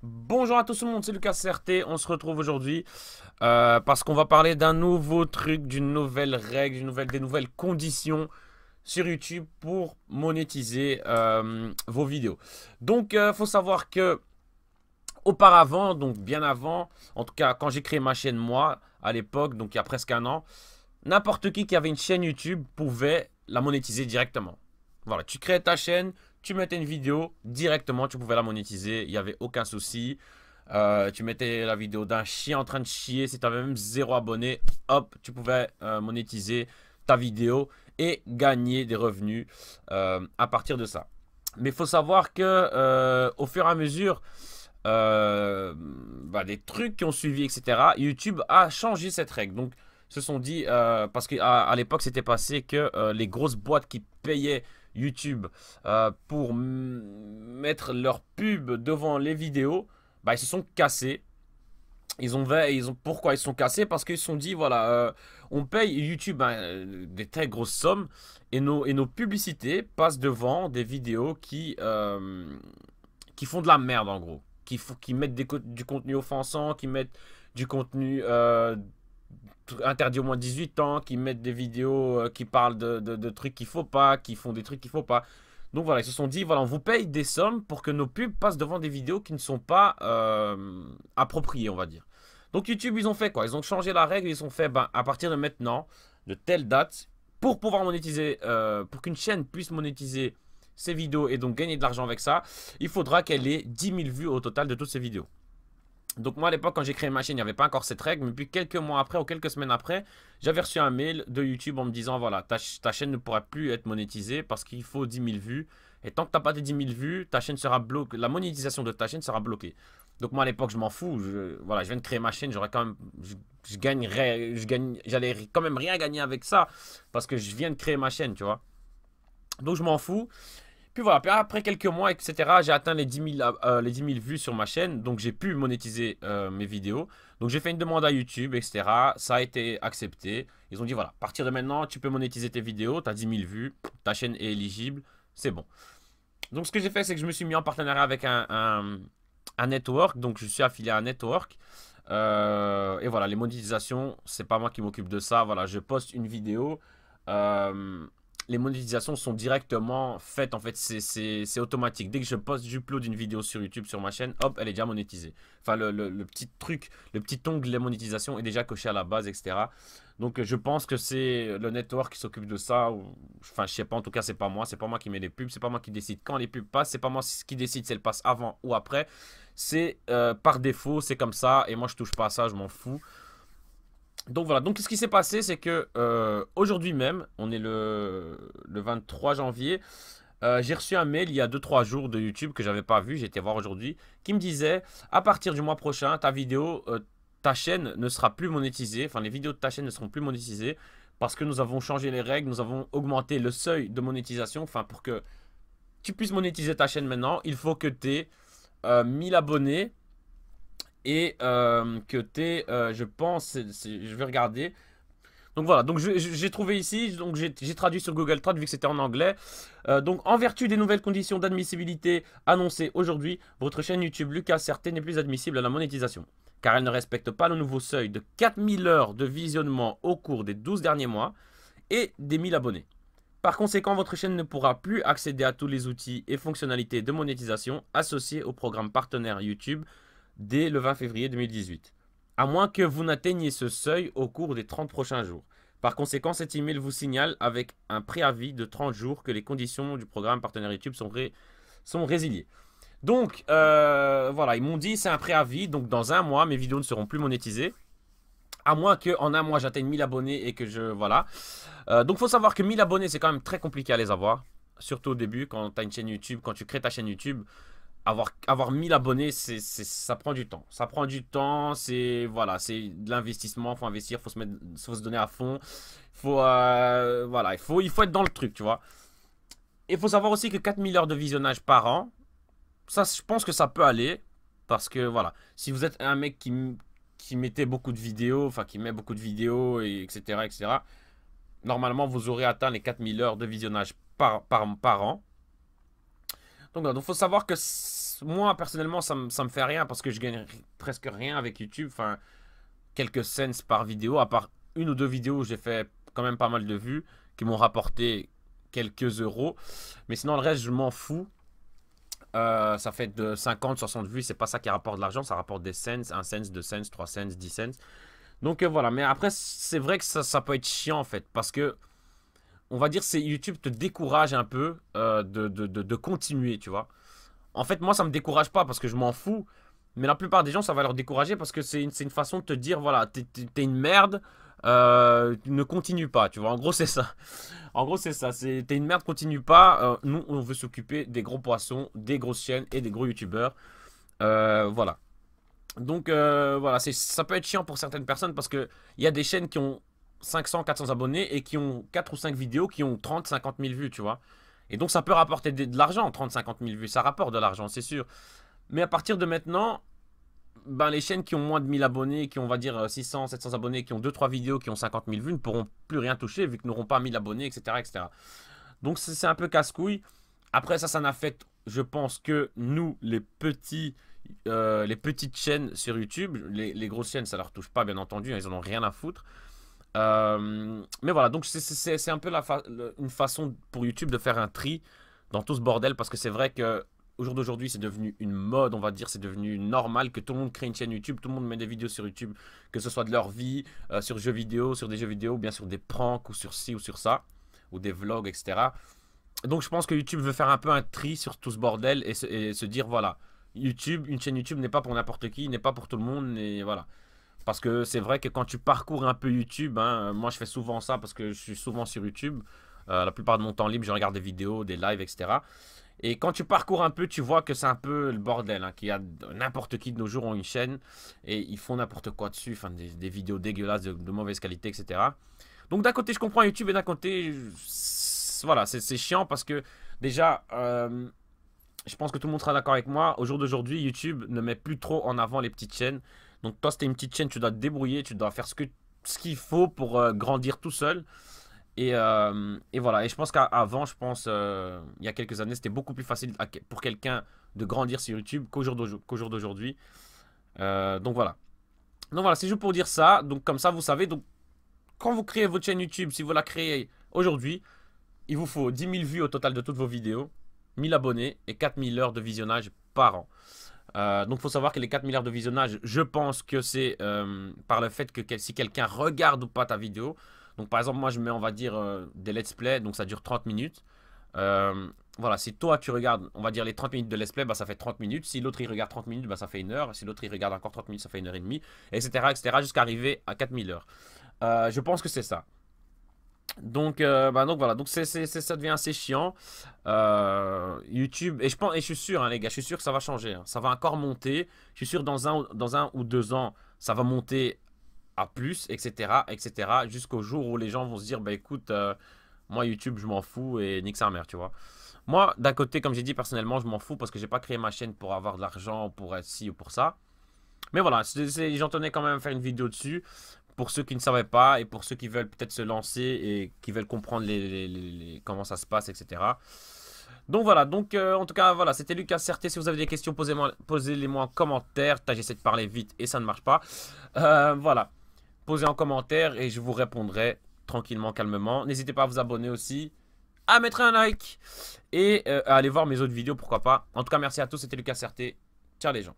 Bonjour à tout le monde, c'est Lucas CRT. On se retrouve aujourd'hui parce qu'on va parler d'un nouveau truc, d'une nouvelle règle, des nouvelles conditions sur YouTube pour monétiser vos vidéos. Donc, faut savoir que auparavant, donc bien avant, en tout cas quand j'ai créé ma chaîne moi, à l'époque, donc il y a presque un an, n'importe qui avait une chaîne YouTube pouvait la monétiser directement. Voilà, tu créais ta chaîne, tu mettais une vidéo, directement tu pouvais la monétiser, il n'y avait aucun souci. Tu mettais la vidéo d'un chien en train de chier, si tu avais même 0 abonné, hop, tu pouvais monétiser ta vidéo et gagner des revenus à partir de ça. Mais il faut savoir que au fur et à mesure des trucs qui ont suivi, etc., YouTube a changé cette règle. Donc, se sont dit, parce qu'à l'époque, c'était passé que les grosses boîtes qui payaient YouTube pour mettre leur pub devant les vidéos, bah, ils se sont cassés. Pourquoi ils se sont cassés? Parce qu'ils se sont dit, voilà, on paye YouTube des très grosses sommes et nos publicités passent devant des vidéos qui font de la merde en gros. Qui mettent du contenu offensant, qui mettent du contenu interdit au moins 18 ans, qui mettent des vidéos qui parlent de trucs qu'il faut pas, qui font des trucs qu'il faut pas. Donc voilà, ils se sont dit, voilà, on vous paye des sommes pour que nos pubs passent devant des vidéos qui ne sont pas appropriées, on va dire. Donc YouTube, ils ont fait quoi? Ils ont changé la règle, ils ont fait, ben, à partir de maintenant, de telle date, pour pouvoir monétiser, pour qu'une chaîne puisse monétiser ses vidéos et donc gagner de l'argent avec ça, il faudra qu'elle ait 10 000 vues au total de toutes ses vidéos. Donc moi à l'époque quand j'ai créé ma chaîne il n'y avait pas encore cette règle, mais puis quelques mois après ou quelques semaines après, j'avais reçu un mail de YouTube en me disant voilà ta chaîne ne pourra plus être monétisée parce qu'il faut 10 000 vues. Et tant que tu n'as pas de 10 000 vues, ta chaîne sera bloquée, la monétisation de ta chaîne sera bloquée. Donc moi à l'époque je m'en fous, voilà, je viens de créer ma chaîne, j'aurais quand même, j'allais quand même rien gagner avec ça parce que je viens de créer ma chaîne, tu vois. Donc je m'en fous. Puis voilà, puis après quelques mois, etc., j'ai atteint les 10 000 vues sur ma chaîne, donc j'ai pu monétiser mes vidéos. Donc j'ai fait une demande à YouTube, etc. Ça a été accepté. Ils ont dit voilà, à partir de maintenant, tu peux monétiser tes vidéos, tu as 10 000 vues, ta chaîne est éligible, c'est bon. Donc ce que j'ai fait, c'est que je me suis mis en partenariat avec un network, donc je suis affilié à un network. Et voilà, les monétisations, c'est pas moi qui m'occupe de ça. Voilà, je poste une vidéo. euh, les monétisations sont directement faites. En fait, c'est automatique. Dès que je poste, j'upload une vidéo sur YouTube, sur ma chaîne, hop, elle est déjà monétisée. Enfin, le petit truc, le petit onglet monétisation est déjà coché à la base, etc. Donc, je pense que c'est le network qui s'occupe de ça. Enfin, je sais pas. En tout cas, c'est pas moi. C'est pas moi qui mets les pubs. C'est pas moi qui décide quand les pubs passent. C'est pas moi qui décide si elles passent avant ou après. C'est par défaut. C'est comme ça. Et moi, je touche pas à ça. Je m'en fous. Donc voilà, donc ce qui s'est passé, c'est que aujourd'hui même, on est le 23 janvier, j'ai reçu un mail il y a 2 3 jours de YouTube que j'avais pas vu, j'ai été voir aujourd'hui, qui me disait, à partir du mois prochain, ta chaîne ne sera plus monétisée, enfin les vidéos de ta chaîne ne seront plus monétisées, parce que nous avons changé les règles, nous avons augmenté le seuil de monétisation, enfin pour que tu puisses monétiser ta chaîne maintenant, il faut que tu aies 1000 abonnés et que tu es, je pense, je vais regarder. Donc voilà, donc j'ai trouvé ici, donc j'ai traduit sur Google Trad vu que c'était en anglais. Donc en vertu des nouvelles conditions d'admissibilité annoncées aujourd'hui, votre chaîne YouTube Lucas RT n'est plus admissible à la monétisation, car elle ne respecte pas le nouveau seuil de 4000 heures de visionnement au cours des 12 derniers mois et des 1000 abonnés. Par conséquent, votre chaîne ne pourra plus accéder à tous les outils et fonctionnalités de monétisation associés au programme partenaire YouTube dès le 20 février 2018, à moins que vous n'atteigniez ce seuil au cours des 30 prochains jours. Par conséquent, cet email vous signale avec un préavis de 30 jours que les conditions du programme partenaire YouTube sont résiliées. Donc, voilà, ils m'ont dit c'est un préavis, donc dans un mois, mes vidéos ne seront plus monétisées. À moins qu'en un mois, j'atteigne 1000 abonnés et que je... Voilà. Donc, il faut savoir que 1000 abonnés, c'est quand même très compliqué à les avoir. Surtout au début, quand tu as une chaîne YouTube, quand tu crées ta chaîne YouTube. Avoir 1000 abonnés, ça prend du temps. Ça prend du temps, c'est voilà, c'est de l'investissement, faut investir, faut se donner à fond. Voilà, il faut être dans le truc, tu vois. Et il faut savoir aussi que 4000 heures de visionnage par an, ça, je pense que ça peut aller. Parce que voilà, si vous êtes un mec qui mettait beaucoup de vidéos, enfin qui met beaucoup de vidéos, etc., etc., normalement vous aurez atteint les 4000 heures de visionnage par an. Donc, il faut savoir que moi, personnellement, ça me fait rien parce que je gagne presque rien avec YouTube. Enfin, quelques cents par vidéo, à part une ou deux vidéos où j'ai fait quand même pas mal de vues qui m'ont rapporté quelques euros. Mais sinon, le reste, je m'en fous. Ça fait de 50, 60 vues, c'est pas ça qui rapporte de l'argent, ça rapporte des cents, 1 cent, 2 cents, 3 cents, 10 cents. Donc voilà, mais après, c'est vrai que ça peut être chiant en fait, parce que, on va dire, c'est YouTube te décourage un peu de continuer, tu vois. En fait, moi, ça me décourage pas parce que je m'en fous. Mais la plupart des gens, ça va leur décourager parce que c'est une façon de te dire, voilà, t'es une merde, ne continue pas, tu vois. En gros, c'est ça. En gros, c'est ça. T'es une merde, continue pas. Nous, on veut s'occuper des gros poissons, des grosses chaînes et des gros youtubeurs. Voilà. Donc, voilà, ça peut être chiant pour certaines personnes parce qu'il y a des chaînes qui ont 500, 400 abonnés et qui ont 4 ou 5 vidéos qui ont 30, 50 000 vues, tu vois. Et donc, ça peut rapporter de l'argent, 30, 50 000 vues. Ça rapporte de l'argent, c'est sûr. Mais à partir de maintenant, ben, les chaînes qui ont moins de 1000 abonnés, qui ont, on va dire, 600, 700 abonnés, qui ont 2-3 vidéos, qui ont 50 000 vues, ne pourront plus rien toucher vu qu'ils n'auront pas 1000 abonnés, etc. etc. Donc c'est un peu casse-couille. Après ça n'affecte, je pense, que nous, les petites chaînes sur YouTube. Les grosses chaînes, ça leur touche pas, bien entendu, hein, ils en ont rien à foutre. Mais voilà, donc c'est un peu une façon pour YouTube de faire un tri dans tout ce bordel, parce que c'est vrai que au jour d'aujourd'hui, c'est devenu une mode, on va dire, c'est devenu normal que tout le monde crée une chaîne YouTube, tout le monde met des vidéos sur YouTube, que ce soit de leur vie, sur jeux vidéo, sur des jeux vidéo, ou bien sur des pranks, ou sur ci, ou sur ça, ou des vlogs, etc. Donc je pense que YouTube veut faire un peu un tri sur tout ce bordel et se dire, voilà, YouTube, une chaîne YouTube n'est pas pour n'importe qui, n'est pas pour tout le monde, et voilà. Parce que c'est vrai que quand tu parcours un peu YouTube, hein, moi je fais souvent ça parce que je suis souvent sur YouTube. La plupart de mon temps libre, je regarde des vidéos, des lives, etc. Et quand tu parcours un peu, tu vois que c'est un peu le bordel, hein, qu'il y a n'importe qui de nos jours ont une chaîne et ils font n'importe quoi dessus, enfin des vidéos dégueulasses de mauvaise qualité, etc. Donc d'un côté je comprends YouTube et d'un côté, voilà, c'est chiant parce que déjà, je pense que tout le monde sera d'accord avec moi. Au jour d'aujourd'hui, YouTube ne met plus trop en avant les petites chaînes. Donc toi, si t'es une petite chaîne, tu dois te débrouiller, tu dois faire ce qu'il faut pour grandir tout seul. Et voilà. Et je pense qu'avant, il y a quelques années, c'était beaucoup plus facile pour quelqu'un de grandir sur YouTube qu'au jour d'aujourd'hui. Donc voilà. Donc voilà, c'est juste pour dire ça. Donc comme ça, vous savez. Donc quand vous créez votre chaîne YouTube, si vous la créez aujourd'hui, il vous faut 10 000 vues au total de toutes vos vidéos, 1000 abonnés et 4000 heures de visionnage par an. Donc il faut savoir que les 4000 heures de visionnage, je pense que c'est par le fait que si quelqu'un regarde ou pas ta vidéo. Donc par exemple, moi je mets, on va dire, des let's play, donc ça dure 30 minutes. Voilà, si toi tu regardes, on va dire les 30 minutes de let's play, bah, ça fait 30 minutes. Si l'autre il regarde 30 minutes, bah, ça fait 1 heure. Si l'autre il regarde encore 30 minutes, ça fait 1 heure et demie, etc. etc. jusqu'à arriver à 4000 heures. Je pense que c'est ça. Donc voilà, donc ça devient assez chiant. YouTube, et je suis sûr, hein, les gars, je suis sûr que ça va changer, hein. Ça va encore monter. Je suis sûr dans un ou 2 ans, ça va monter à plus, etc. etc. jusqu'au jour où les gens vont se dire, bah écoute, moi YouTube, je m'en fous et nique sa mère, tu vois. Moi, d'un côté, comme j'ai dit, personnellement, je m'en fous parce que j'ai pas créé ma chaîne pour avoir de l'argent, pour être ci ou pour ça. Mais voilà, j'en tenais quand même à faire une vidéo dessus. Pour ceux qui ne savaient pas et pour ceux qui veulent peut-être se lancer et qui veulent comprendre comment ça se passe, etc. Donc voilà, donc en tout cas, voilà, c'était Lucas Certé. Si vous avez des questions, posez-les-moi en commentaire. J'essaie de parler vite et ça ne marche pas. Voilà, posez en commentaire et je vous répondrai tranquillement, calmement. N'hésitez pas à vous abonner aussi, à mettre un like et à aller voir mes autres vidéos, pourquoi pas. En tout cas, merci à tous, c'était Lucas Certé. Ciao les gens.